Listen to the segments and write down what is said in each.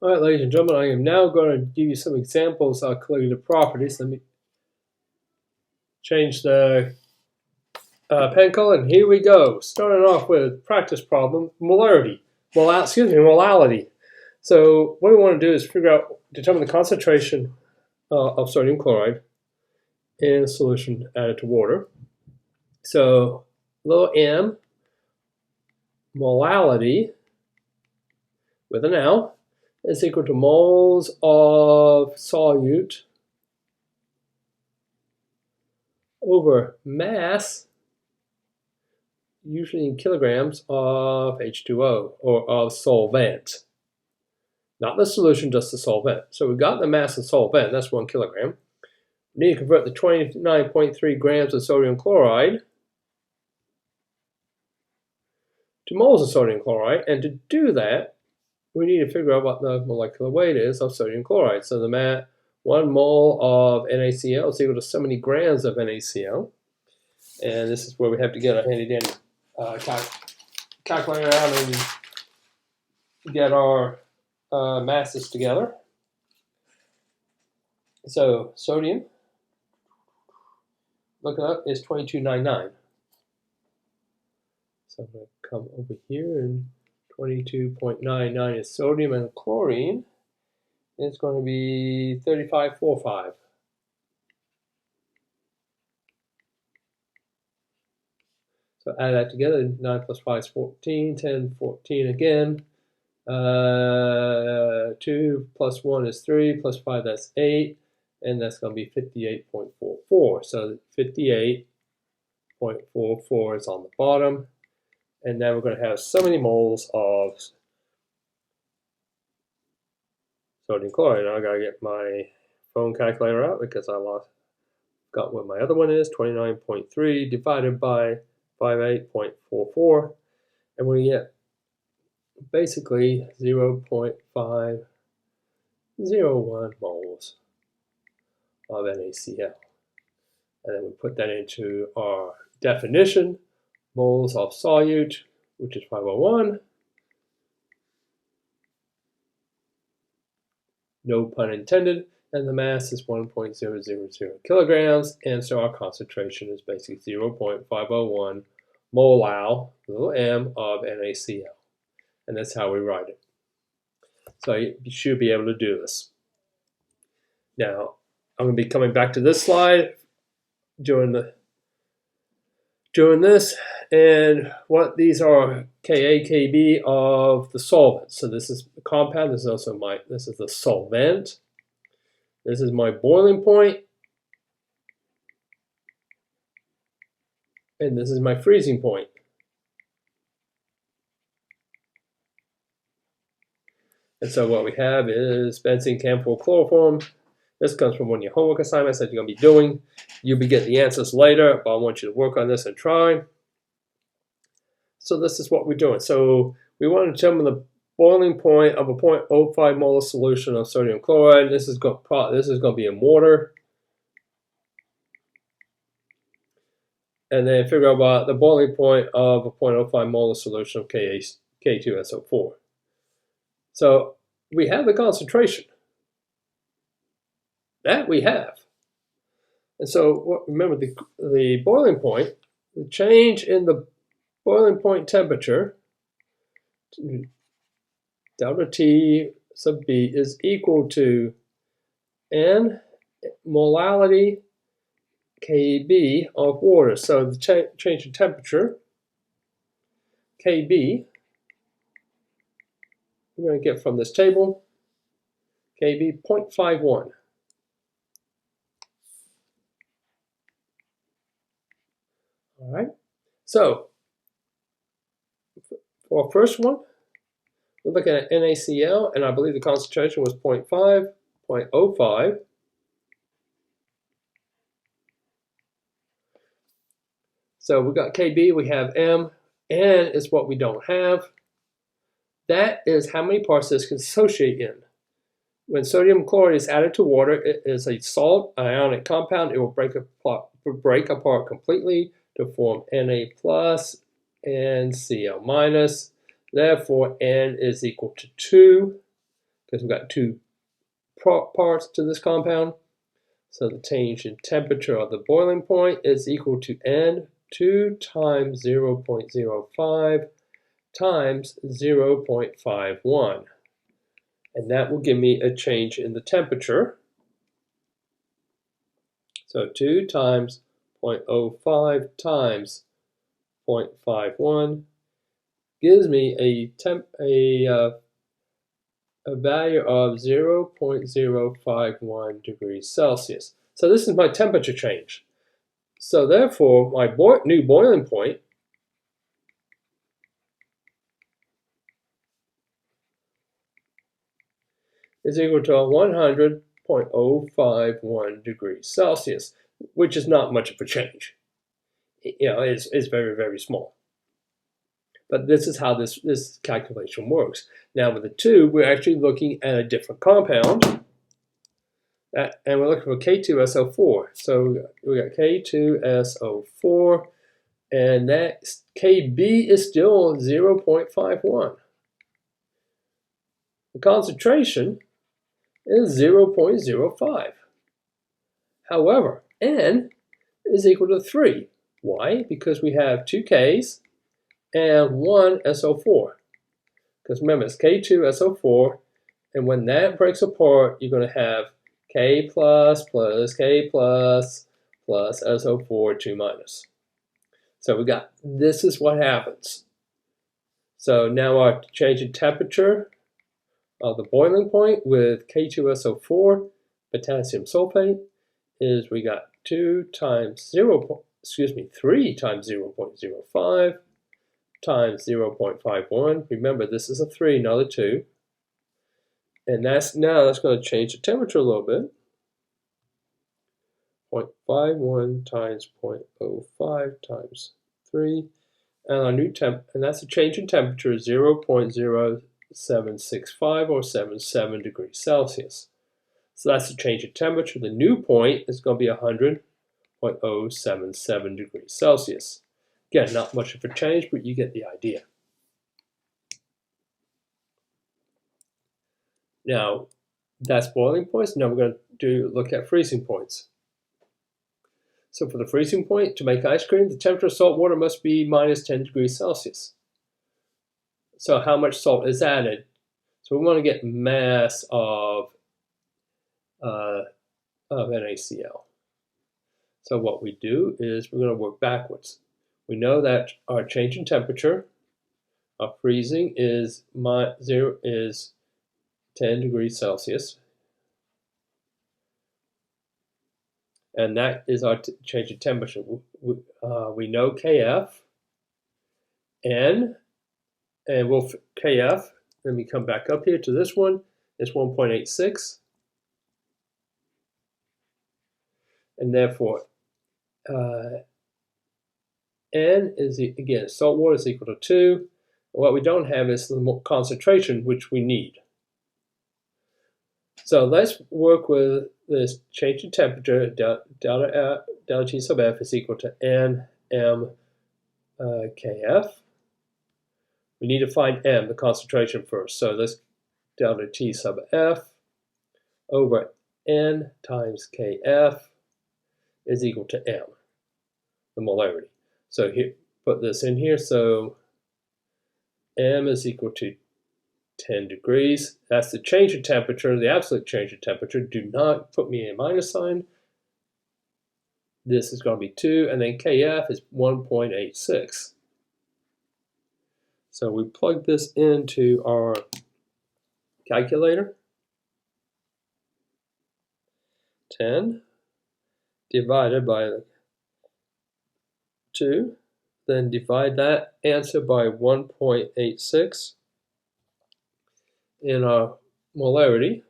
All right, ladies and gentlemen, I am now going to give you some examples of colligative properties. Let me change the pen color, and here we go. Starting off with practice problem, molarity. Molality. So what we want to do is determine the concentration of sodium chloride in a solution added to water. So little m, molality, with an L, is equal to moles of solute over mass, usually in kilograms, of H2O, or of solvent. Not the solution, just the solvent. So we've got the mass of solvent, that's 1 kilogram. We need to convert the 29.3 grams of sodium chloride to moles of sodium chloride, and to do that, we need to figure out what the molecular weight is of sodium chloride. So the 1 mole of NaCl is equal to so many grams of NaCl. And this is where we have to get a handy dandy calculator out and get our masses together. So sodium, look it up, is 2299. So I'm going to come over here, and 22.99 is sodium, and chlorine is going to be 3545. So add that together, 9 plus 5 is 14, 10, 14 again. 2 plus 1 is 3, plus 5, that's 8, and that's going to be 58.44. So 58.44 is on the bottom. And now we're going to have so many moles of sodium chloride. Now I got to get my phone calculator out because I got what my other one is, 29.3 divided by 58.44, and we get basically 0.501 moles of NaCl. And then we put that into our definition, moles of solute, which is 501. No pun intended. And the mass is 1.000 kilograms, and so our concentration is basically 0.501 molal, little m, of NaCl. And that's how we write it. So you should be able to do this. Now, I'm going to be coming back to this slide during this, and what these are Ka, Kb of the solvent. So this is the compound, this is also this is the solvent. This is my boiling point, and this is my freezing point. And so what we have is benzene, camphor, chloroform. This comes from one of your homework assignments that you're going to be doing. You'll be getting the answers later, but I want you to work on this and try. So this is what we're doing. So we want to determine the boiling point of a 0.05 molar solution of sodium chloride. This is going to be in water. And then figure out what the boiling point of a 0.05 molar solution of K2SO4. So we have the concentration. That we have. And so remember the boiling point, the change in the boiling point temperature, delta T sub B, is equal to N molality Kb of water. So the change in temperature, Kb, we're going to get from this table, Kb 0.51. All right, so for our first one, we're looking at NaCl, and I believe the concentration was 0.05. So we got Kb, we have M, N is what we don't have. That is how many parts this can dissociate in. When sodium chloride is added to water, it is a salt ionic compound. It will break apart completely to form Na plus and Cl minus. Therefore, N is equal to 2. because we've got two parts to this compound. So the change in temperature of the boiling point is equal to N2 times 0.05 times 0.51. And that will give me a change in the temperature. So 2 times 0.05 times 0.51 gives me a value of 0.051 degrees Celsius. So this is my temperature change. So therefore, my new boiling point is equal to 100.051 degrees Celsius, which is not much of a change. It's very, very small. But this is how this calculation works. Now with the 2, we're actually looking at a different compound, and we're looking for K2SO4. So we got K2SO4, and that Kb is still 0.51. The concentration is 0.05. However, N is equal to 3. Why? Because we have 2 Ks and 1 SO4. Because remember, it's K2SO4, and when that breaks apart, you're going to have K plus K plus SO4 2 minus. So we got, this is what happens. So now our change in temperature of the boiling point with K2SO4 potassium sulfate is we got 3 times 0.05 times 0.51. Remember, this is a 3, not a 2. And that's going to change the temperature a little bit. 0.51 times 0.05 times 3. And our new and that's a change in temperature, 0.0765 or 77 degrees Celsius. So that's the change in temperature. The new point is going to be 100.077 degrees Celsius. Again, not much of a change, but you get the idea. Now, that's boiling points. Now we're going to look at freezing points. So for the freezing point, to make ice cream, the temperature of salt water must be minus 10 degrees Celsius. So how much salt is added? So we want to get mass of NaCl. So what we do is we're going to work backwards. We know that our change in temperature of freezing is 10 degrees Celsius. And that is our change in temperature. We know Kf, N, and Kf, let me come back up here to this one, is 1.86. And therefore, N is, again, salt water is equal to 2. What we don't have is the concentration, which we need. So let's work with this change in temperature. Delta T sub F is equal to N M Kf. We need to find M, the concentration, first. So let's delta T sub F over N times Kf is equal to M, the molarity. So here, put this in here. So M is equal to 10 degrees. That's the change in temperature, the absolute change in temperature. Do not put me a minus sign. This is going to be 2, and then Kf is 1.86. So we plug this into our calculator. 10 divided by 2. Then divide that answer by 1.86 in our molarity.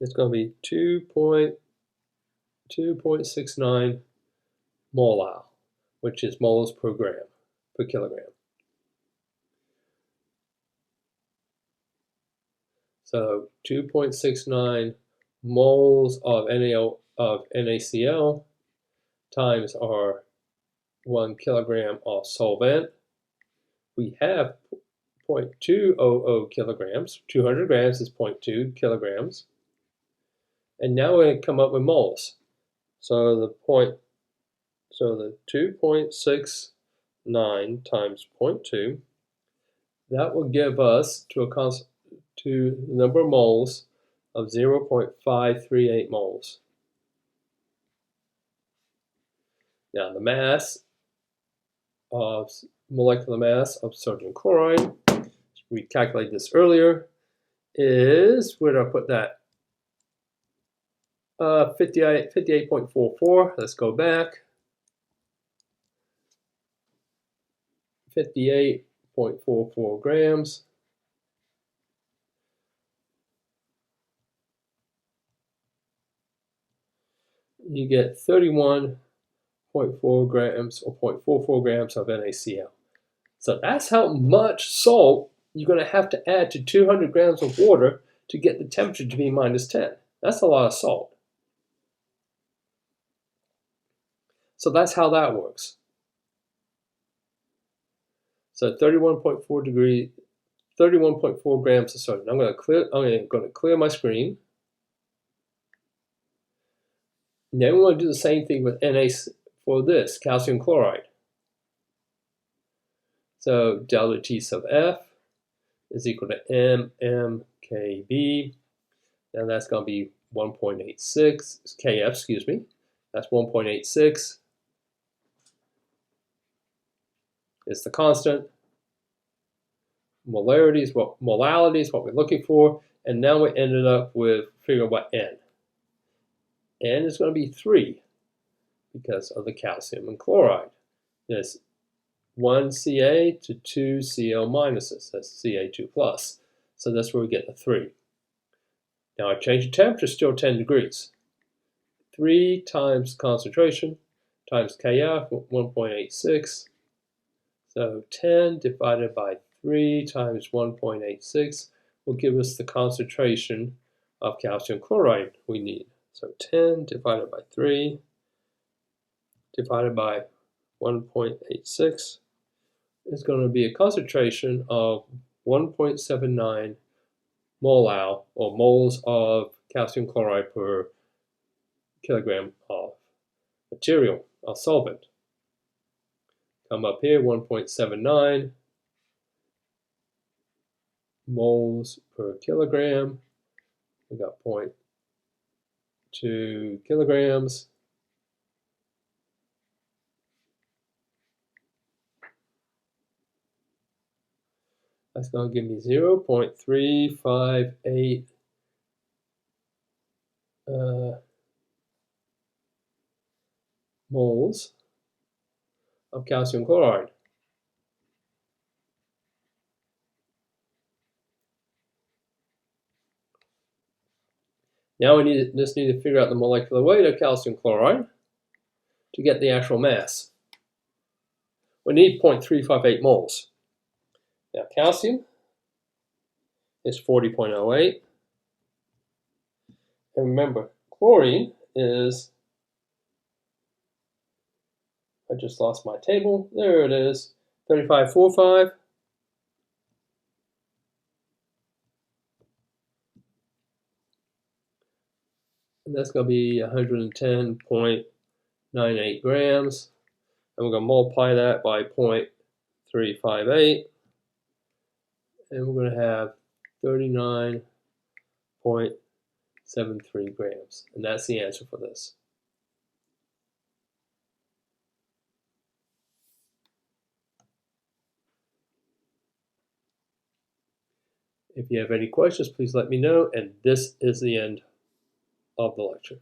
It's going to be 2.69 molal, which is moles per kilogram. So 2.69 moles of NaCl times our 1 kilogram of solvent. We have 0.200 kilograms. 200 grams is 0.2 kilograms. And now we're going to come up with moles. So the 2.69 times 0.2, that will give us to the number of moles of 0.538 moles. Now the molecular mass of sodium chloride, we calculated this earlier, is, where did I put that? 58.44. Let's go back. 58.44 grams. You get 31.4 grams or 0.44 grams of NaCl. So that's how much salt you're going to have to add to 200 grams of water to get the temperature to be -10. That's a lot of salt. So that's how that works. So 31.4 grams of sodium. I'm going to clear my screen. Now we want to do the same thing with for this calcium chloride. So delta T sub F is equal to mmKb. Now that's going to be 1.86 Kf, excuse me. That's 1.86. It's the constant. Molarity is what we're looking for. And now we ended up with figuring out what N. N is going to be 3 because of the calcium and chloride. There's 1 Ca to 2 Cl minuses. That's Ca2 plus. So that's where we get the 3. Now our change of temperature is still 10 degrees. 3 times concentration times Kf, 1.86. So 10 divided by 3 times 1.86 will give us the concentration of calcium chloride we need. So 10 divided by 3 divided by 1.86 is going to be a concentration of 1.79 molal, or moles of calcium chloride per kilogram of material, of solvent. Come up here, 1.79 moles per kilogram. We got 0.2 kilograms. That's going to give me 0.358 moles of calcium chloride. Now we just need to figure out the molecular weight of calcium chloride to get the actual mass. We need 0.358 moles. Now calcium is 40.08. And remember, chlorine is, I just lost my table. There it is, 35.45. And that's going to be 110.98 grams. And we're going to multiply that by 0.358. And we're going to have 39.73 grams. And that's the answer for this. If you have any questions, please let me know. And this is the end of the lecture.